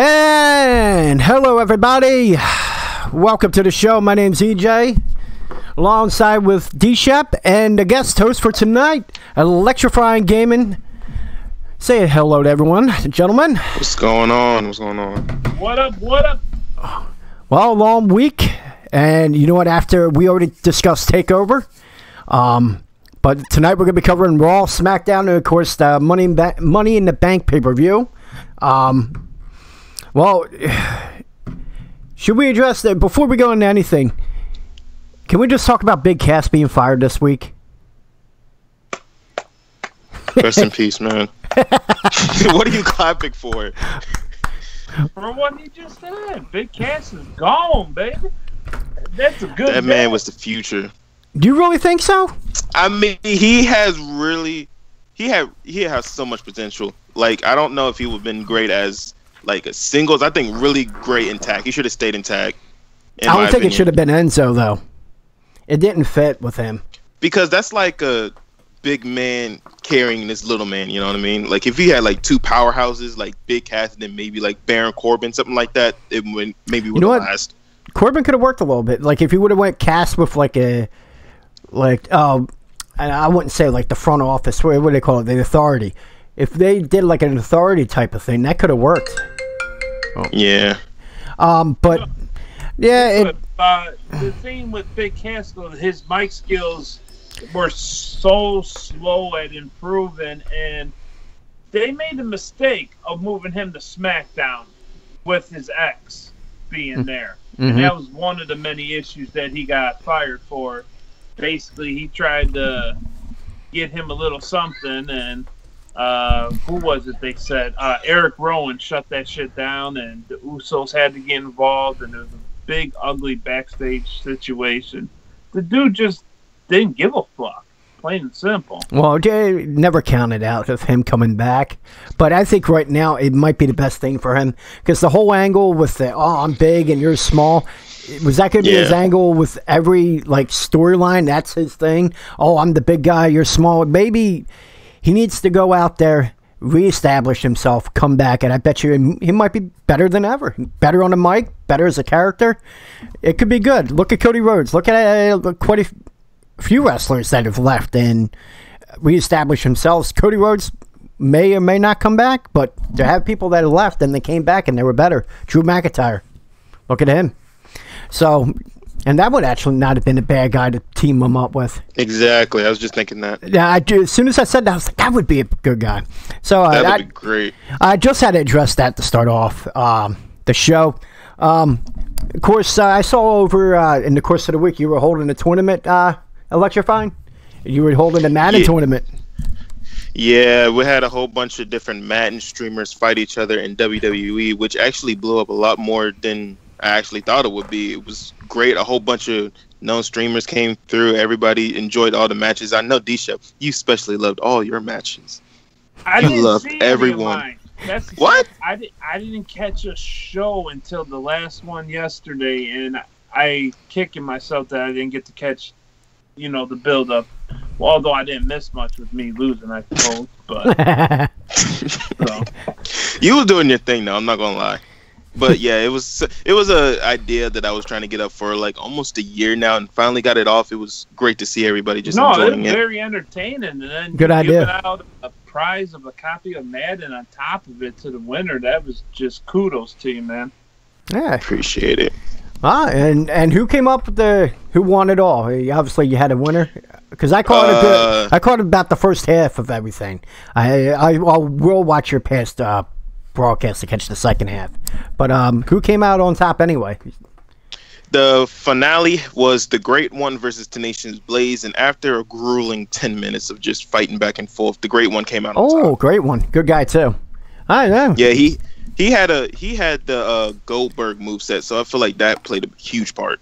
And hello, everybody. Welcome to the show. My name's EJ, alongside with D-Shep and the guest host for tonight, Electrifying Gaming. Say hello to everyone, gentlemen. What's going on? What's going on? What up? What up? Well, long week, and you know what? After we already discussed Takeover, but tonight we're going to be covering Raw, SmackDown, and of course the Money in the Bank pay-per-view. Well, should we address that before we go into anything? Can we just talk about Big Cass being fired this week? Rest in peace, man. What are you clapping for? For what he just said, Big Cass is gone, baby. That's a good. That man was the future. Do you really think so? I mean, he has so much potential. Like, I don't know if he would have been great as like a singles. I think really great in tag. He should have stayed in tag. I don't think it should have been Enzo though. It didn't fit with him. Because that's like a big man carrying this little man, you know what I mean? Like if he had like two powerhouses like Big Cass and then maybe like Baron Corbin, something like that, it would maybe would have last. Corbin could have worked a little bit. Like if he would have went Cass with like I wouldn't say like the front office, what do they call it? The authority. If they did like an authority type of thing, that could have worked. Oh. Yeah. But yeah, the thing with Big Cass, his mic skills were so slow at improving, and they made a mistake of moving him to SmackDown with his ex being there. Mm-hmm. And that was one of the many issues that he got fired for. Basically, he tried to get him a little something, and who was it they said? Eric Rowan shut that shit down, and the Usos had to get involved, and there was a big, ugly backstage situation. The dude just didn't give a fuck, plain and simple. Well, Jay never counted out of him coming back, but I think right now it might be the best thing for him, because the whole angle with the, I'm big and you're small, was that going to be his angle with every like storyline? That's his thing. Oh, I'm the big guy, you're small. Maybe he needs to go out there, reestablish himself, come back, and I bet you he might be better than ever. Better on the mic, better as a character. It could be good. Look at Cody Rhodes. Look at quite a few wrestlers that have left and reestablished themselves. Cody Rhodes may or may not come back, but there have people that have left and they came back and they were better. Drew McIntyre. Look at him. So, and that would actually not have been a bad guy to team him up with. Exactly. I was just thinking that. Yeah, as soon as I said that, I was like, that would be a good guy. So that would be great. I just had to address that to start off the show. Of course, I saw over in the course of the week you were holding a tournament, Electrifying. You were holding a Madden tournament. Yeah, we had a whole bunch of different Madden streamers fight each other in WWE, which actually blew up a lot more than I actually thought it would be. It was great. A whole bunch of known streamers came through. Everybody enjoyed all the matches. I know D-Shep, you especially loved all your matches. You loved everyone. What? I didn't catch a show until the last one yesterday, and I kicking myself that I didn't get to catch, the build-up. Well, although I didn't miss much with me losing, I suppose. But so. You were doing your thing, though. I'm not gonna lie. But yeah, it was a idea that I was trying to get up for like almost a year now, and finally got it off. It was great to see everybody just enjoying it. Very entertaining, and then good idea. Giving out a prize of a copy of Madden on top of it to the winner. That was just kudos to you, man. Yeah, appreciate it. And who came up with who won it all? Obviously, you had a winner, because I caught it. I caught about the first half of everything. I will watch your past broadcast to catch the second half. But who came out on top anyway? The finale was the Great One versus Tenacious Blaze, and after a grueling 10 minutes of just fighting back and forth, the Great One came out on top. Oh, Great One. Good guy, too. I know. Yeah, he had the Goldberg moveset, so I feel like that played a huge part.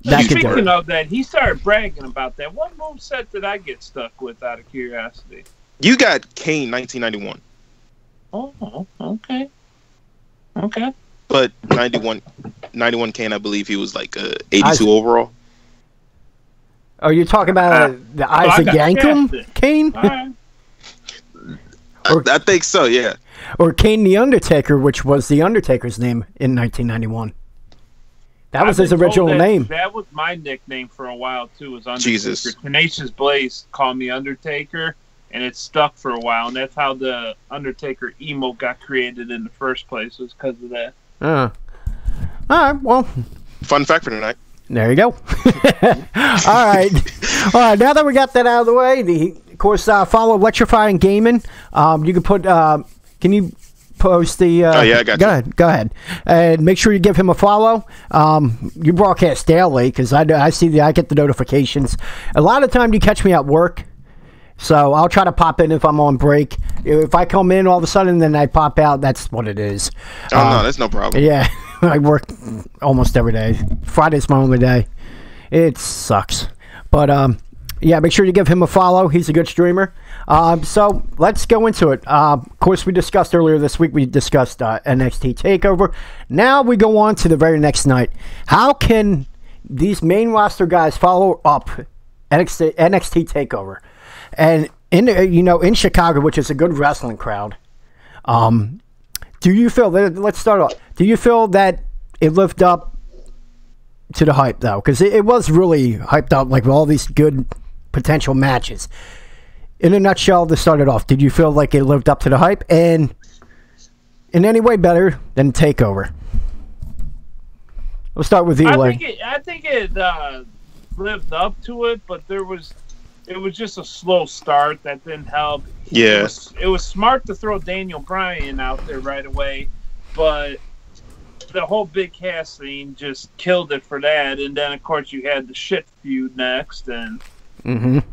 Speaking of that, he started bragging about that. What moveset did I get stuck with, out of curiosity? You got Kane 1991. Oh, okay. Okay. But 91 Kane, I believe he was like 82 overall. Oh, you're talking about the Isaac Yankum Kane? Right. I think so, yeah. Or Kane the Undertaker, which was the Undertaker's name in 1991. That was his original name. That was my nickname for a while too. Was Undertaker. Jesus. Tenacious Blaze called me Undertaker, and it stuck for a while. And that's how the Undertaker emote got created in the first place. Was because of that. All right. Well, fun fact for tonight. There you go. All right. Now that we got that out of the way, of course, follow Electrifying Gaming. You can put. Can you post the? Oh yeah, I got you. Go ahead, and make sure you give him a follow. You broadcast daily because I see I get the notifications. A lot of time you catch me at work, so I'll try to pop in if I'm on break. If I come in all of a sudden, then I pop out. That's what it is. Oh no, that's no problem. Yeah, I work almost every day. Friday's my only day. It sucks, but yeah, make sure you give him a follow. He's a good streamer. So let's go into it. Of course, we discussed earlier this week, we discussed NXT TakeOver. Now we go on to the very next night. How can these main roster guys follow up NXT TakeOver? And in Chicago, which is a good wrestling crowd, do you feel, let's start off, do you feel that it lived up to the hype, though? Because it was really hyped up, like with all these good potential matches. In a nutshell, to start it off, did you feel like it lived up to the hype and in any way better than TakeOver? We'll start with you, Larry. I think it lived up to it, but it was just a slow start that didn't help. Yeah. It was smart to throw Daniel Bryan out there right away, but the whole Big Cass thing just killed it for that. And then, of course, you had the shit feud next, and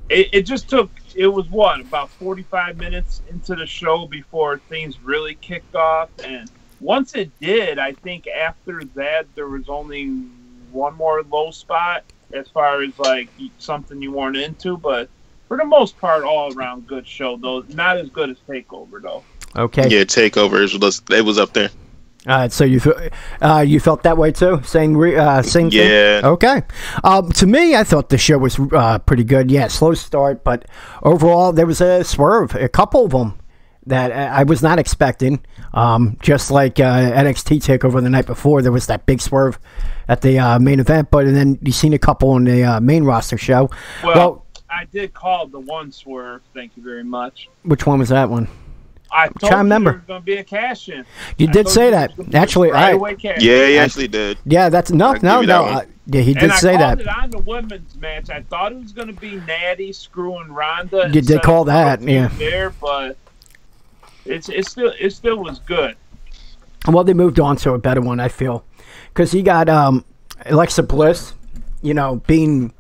it just took. It was about 45 minutes into the show before things really kicked off. And once it did, I think after that there was only one more low spot as far as like something you weren't into. But for the most part, all around good show though. Not as good as TakeOver though. Okay. Yeah, TakeOver was up there. So you felt that way too? Same thing? Yeah. Okay. To me, I thought the show was pretty good. Yeah, slow start, but overall there was a swerve, a couple of them that I was not expecting. Just like NXT TakeOver the night before, there was that big swerve at the main event, but then you seen a couple in the main roster show. Well, I did call the one swerve. Thank you very much. Which one was that one? I told you there was going to be a cash in. You did say that. Actually, yeah, he actually did. Yeah, that's no. Yeah, he did say that. And I called it on the women's match. I thought it was going to be Natty screwing Ronda. You did call that, yeah. There, but it still was good. Well, they moved on to a better one, I feel, because he got Alexa Bliss. Being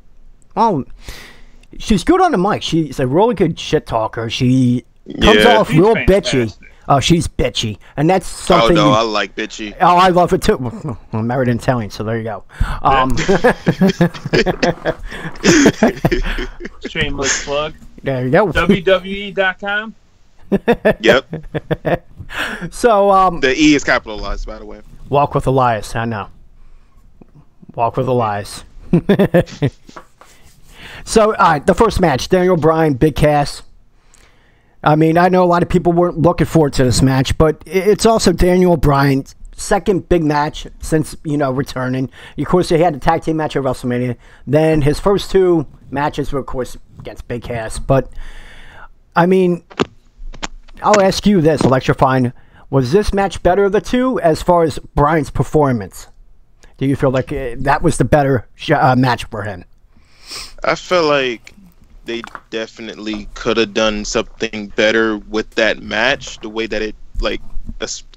she's good on the mic. She's a really good shit talker. She comes off real bitchy. Oh, she's bitchy, and that's something. Oh no, I like bitchy. Oh, I love it too. Well, I'm married in Italian, so there you go. Shameless plug. There you go. WWE.com. Yep. So the E is capitalized, by the way. Walk with Elias. I know. Walk with Elias. So, all right, the first match: Daniel Bryan, Big Cass. I mean, I know a lot of people weren't looking forward to this match, but it's also Daniel Bryan's second big match since, returning. Of course, he had a tag team match at WrestleMania. Then his first two matches were, of course, against Big Cass. But, I mean, I'll ask you this, Electrifying. Was this match better of the two as far as Bryan's performance? Do you feel like that was the better match for him? I feel like they definitely could have done something better with that match, the way that it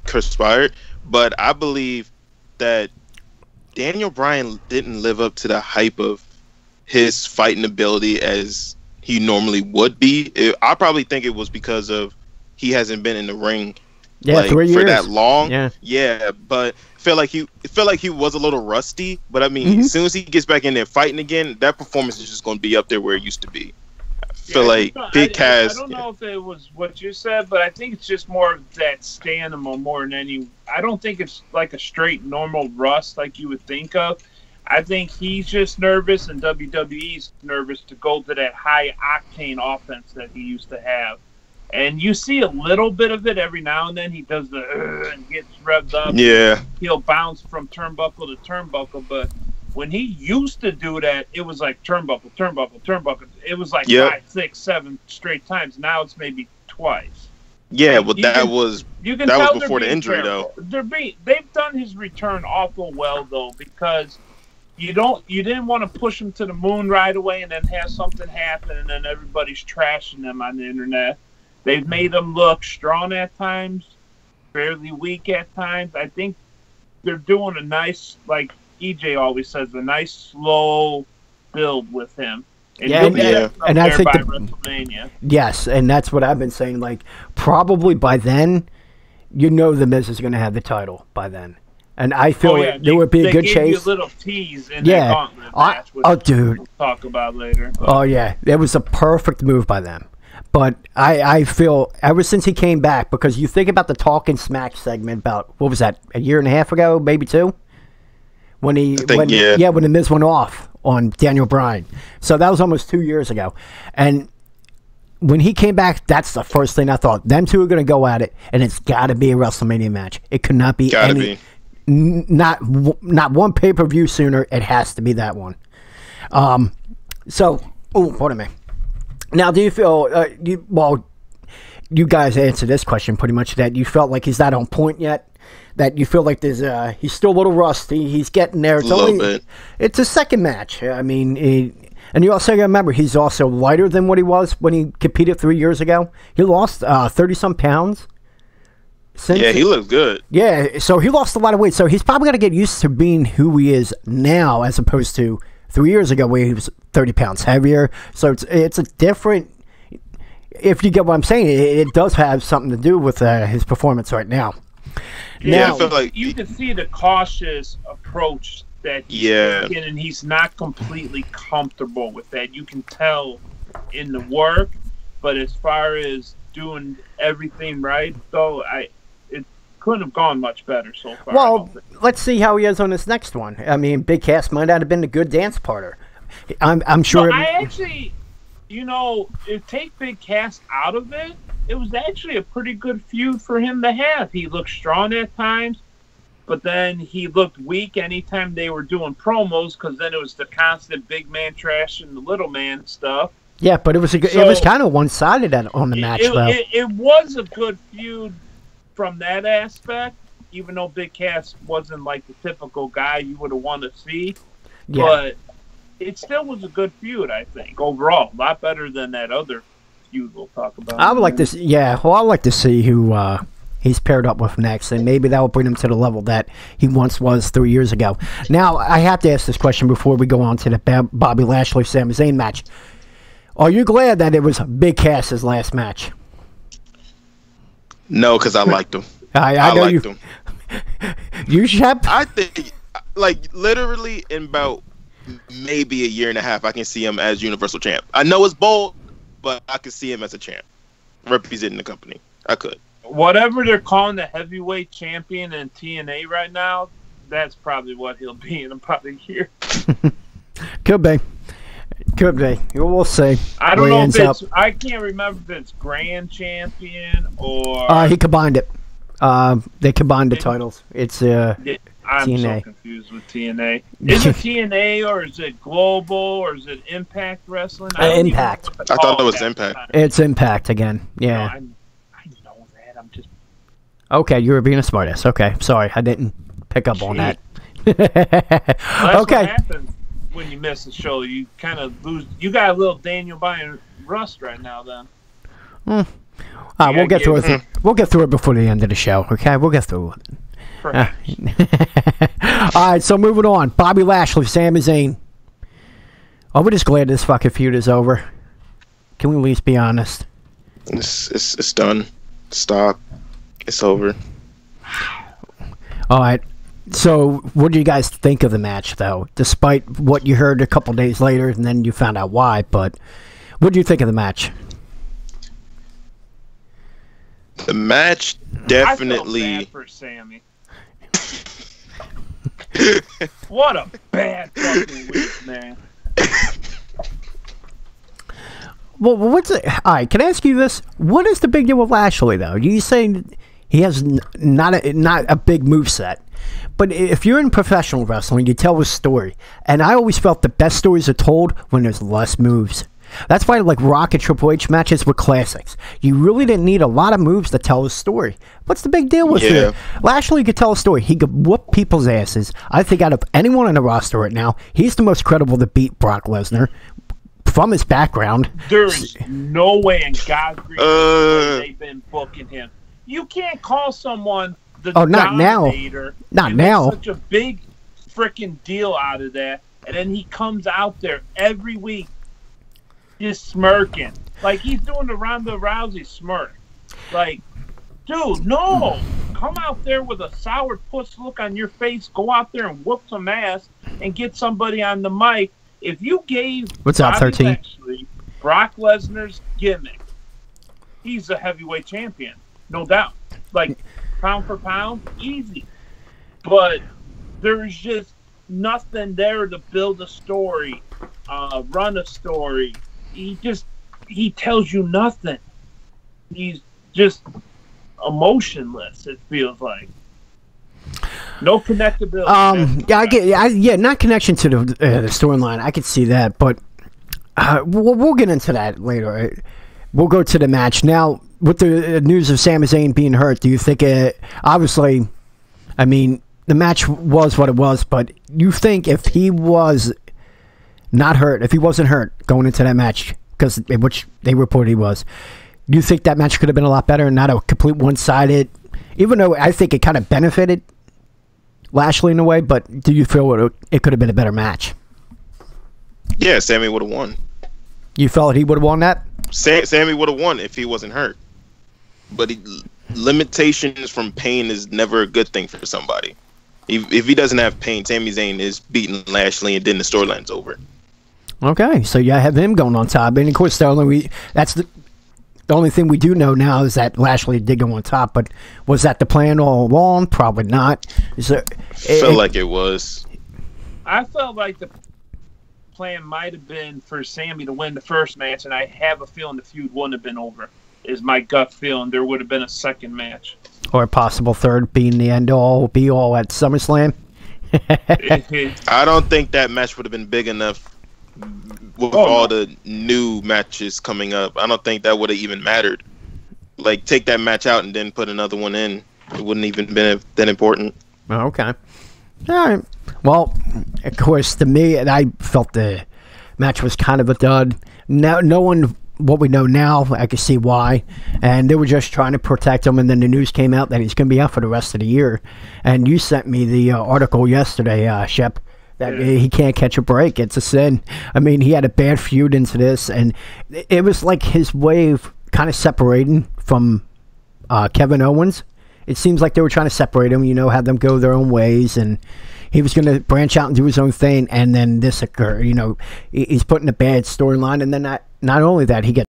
conspired. But I believe that Daniel Bryan didn't live up to the hype of his fighting ability as he normally would be. I probably think it was because of he hasn't been in the ring 3 years for that long. Yeah, but felt like he was a little rusty. But I mean, as soon as he gets back in there fighting again, that performance is just going to be up there where it used to be. I feel like Big Cass. I don't know if it was what you said, but I think it's just more of that stamina more than any. I don't think it's like a straight normal rust like you would think of. I think he's just nervous, and WWE's nervous to go to that high octane offense that he used to have. And you see a little bit of it every now and then. He does the and gets revved up. Yeah. He'll bounce from turnbuckle to turnbuckle. But when he used to do that, it was like turnbuckle, turnbuckle, turnbuckle. It was like 5, 6, 7 straight times. Now it's maybe twice. Yeah, but that was before the injury, careful. They've done his return awful well, though, because you didn't want to push him to the moon right away and then have something happen and then everybody's trashing them on the internet. They've made him look strong at times, fairly weak at times. I think they're doing a nice, like EJ always says, a nice slow build with him. And and I think by WrestleMania. Yes, and that's what I've been saying. Like, probably by then, the Miz is going to have the title by then. And I feel there would be a good chase. They gave you a little tease in that gauntlet match, which dude. We'll talk about later. But. Oh, yeah. It was a perfect move by them. But I feel ever since he came back, because you think about the Talking Smack segment about, what was that, a year and a half ago, maybe 2? When the Miz went off on Daniel Bryan. So that was almost 2 years ago. And when he came back, that's the first thing I thought. Them two are going to go at it, and it's got to be a WrestleMania match. It could not be not one pay-per-view sooner. It has to be that one. Pardon me. Now, do you feel, you guys answered this question pretty much, that you felt like he's not on point yet? That you feel like he's still a little rusty. He's getting there. It's a little bit. It's a second match. I mean, and you also got to remember, he's also lighter than what he was when he competed 3 years ago. He lost 30-some pounds. He looks good. Yeah, so he lost a lot of weight. So he's probably got to get used to being who he is now as opposed to 3 years ago where he was 30 pounds heavier. So it's a different, if you get what I'm saying, it does have something to do with his performance right now. Yeah, I feel like you can see the cautious approach that he's taking, and he's not completely comfortable with that. You can tell in the work, but as far as doing everything right, though, it couldn't have gone much better so far. Well, let's see how he is on this next one. I mean, Big Cass might not have been a good dance partner. I'm sure. No, I actually, take Big Cass out of it. It was actually a pretty good feud for him to have. He looked strong at times, but then he looked weak anytime they were doing promos, because then it was the constant big man trash and the little man stuff. Yeah, but it was it was kind of one-sided on the match, though. It was a good feud from that aspect, even though Big Cass wasn't like the typical guy you would have wanted to see. Yeah. But it still was a good feud, I think, overall. A lot better than that other feud we'll talk about. I would like to see, I'd like to see who he's paired up with next, and maybe that will bring him to the level that he once was 3 years ago. Now, I have to ask this question before we go on to the Bobby Lashley Sami Zayn match. Are you glad that it was Big Cass's last match? No, because I liked him. I know liked him. You Shep? I think, literally in about maybe a year and a half, I can see him as Universal Champ. I know it's bold, but I could see him as a champ, representing the company. I could. Whatever they're calling the heavyweight champion in TNA right now, that's probably what he'll be in about a year. Could be. We'll see. I don't know if it's... I can't remember if it's Grand Champion or... he combined it. They combined the titles. It's I'm TNA. so confused with TNA. Is it TNA or is it Global or is it Impact Wrestling? Impact. I thought it was Impact. It's Impact again. Yeah. No, I know that. I'm just... Okay, you were being a smartass. Okay, sorry. I didn't pick up on that. Well, okay. What happens when you miss a show. You kind of lose. You got a little Daniel Bryan rust right now, then. We'll get through it. We'll get through it before the end of the show. Okay, we'll get through it. All right, so moving on. Bobby Lashley, Sami Zayn. Are we just glad this fucking feud is over? Can we at least be honest? It's done. Stop. It's over. All right. So, what do you guys think of the match, though? Despite what you heard a couple days later, and then you found out why, but what do you think of the match? The match definitely... I felt bad for Sammy. What a bad fucking week, man. Well, what's it? All right, can I ask you this? What is the big deal with Lashley, though? You say he has not a big moveset. But if you're in professional wrestling, you tell a story. And I always felt the best stories are told when there's less moves. That's why, like, Rock and Triple H matches were classics. You really didn't need a lot of moves to tell a story. What's the big deal with it? Lashley could tell a story. He could whoop people's asses. I think out of anyone on the roster right now, he's the most credible to beat Brock Lesnar from his background. There's no way in God's green earth they've been booking him. You can't call someone the Dominator. Not now. Such a big freaking deal out of that, and then he comes out there every week just smirking. Like, he's doing the Ronda Rousey smirk. Like, dude, no. Come out there with a sour puss look on your face. Go out there and whoop some ass and get somebody on the mic. If you gave What's up, 13? Lashley Brock Lesnar's gimmick, he's a heavyweight champion. No doubt. Like, pound for pound, easy. But there's just nothing there to build a story, run a story. He tells you nothing. He's just emotionless, it feels like. No connectability. Not connection to the storyline. I could see that, but we'll get into that later. We'll go to the match now. With the news of Sami Zayn being hurt, do you think obviously, I mean, the match was what it was, but you think if he was not hurt, if he wasn't hurt going into that match, which they reported he was, do you think that match could have been a lot better and not a complete one-sided, even though I think it kind of benefited Lashley in a way, but do you feel it could have been a better match? Yeah, Sammy would have won. You felt he would have won that? Sammy would have won if he wasn't hurt. But limitations from pain is never a good thing for somebody. If he doesn't have pain, Sami Zayn is beating Lashley, and then the storyline's over. Okay, so you have him going on top, and of course the only thing we do know now is that Lashley did go on top. But was that the plan all along? Probably not. Felt like it was. I felt like the plan might have been for Sammy to win the first match, and I have a feeling the feud wouldn't have been over. Is my gut feeling. There would have been a second match. Or a possible third being the end-all, be-all at SummerSlam. I don't think that match would have been big enough with all the new matches coming up. I don't think that would have even mattered. Like, take that match out and then put another one in. It wouldn't even been that important. Oh, okay. All right. Well, of course, to me, I felt the match was kind of a dud. No one... What we know now, I can see why. And they were just trying to protect him, and then the news came out that he's going to be out for the rest of the year. And you sent me the article yesterday, Shep, that he can't catch a break. It's a sin. I mean, he had a bad feud into this, and it was like his way of kind of separating from Kevin Owens. It seems like they were trying to separate him, have them go their own ways, and he was going to branch out and do his own thing, and then this occurred. He's putting a bad storyline, and then not only that, he gets